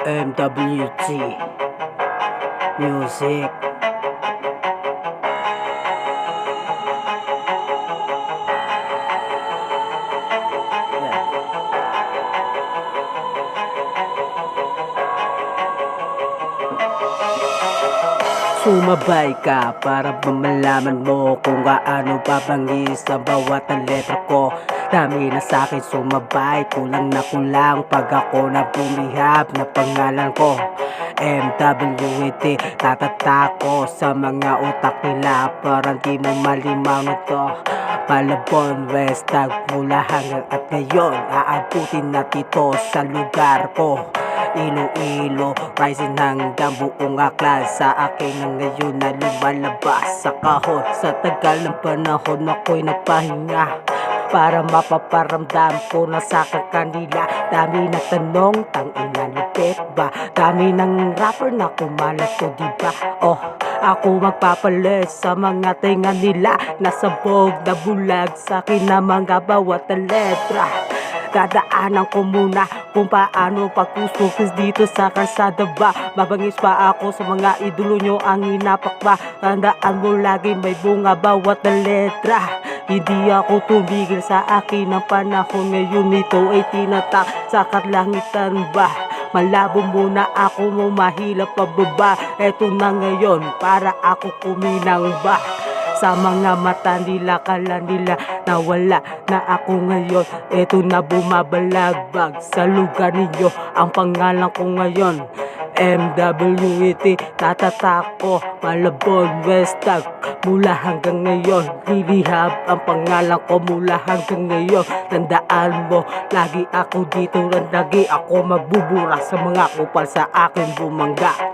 MWT Music. Sumabay ka para malaman mo kung gaano babangis ang bawat letra ko. Dami na sa'kin sumabay, kulang na kulang pag ako na bumihab na pangalan ko. MWT, tatatako sa mga utak nila parang di man malimaw na to. Malabon, West, mula hanggang at ngayon aabutin na dito sa lugar ko. Iloilo, rising hanggang buong aklan sa akin na ngayon na lumalabas sa kahon. Sa tagal ng panahon ako'y nagpahinga para mapaparamdam ko na sa kanila. Dami na tanong, tangina lupit ba? Dami ng rapper na kumalat ko, diba? Oh, ako magpapalit sa mga tinga nila. Nasabog na bulag sa akin na mga bawat letra. Dadaanan ko muna kung paano pagkusukis dito sa kalsada ba. Mabangis pa ako sa mga idolo nyo ang hinapak ba. Tandaan mo lagi may bunga bawat na letra. Hindi ako tumigil sa akin ng panahon. Ngayon ito ay tinatak sa kalangitan ba. Malabo muna ako mo mahilap pababa. Eto na ngayon para ako kuminang ba. Sa mga mata nila, kala nila nawala na ako ngayon. Eto na bumabalagbag sa lugar ninyo ang pangalan ko ngayon. MWT, tatatako, Malabon, Westag, mula hanggang ngayon. Lilihab ang pangalan ko mula hanggang ngayon. Tandaan mo, lagi ako dito, lagi ako magbubura sa mga kupal sa akin bumangga.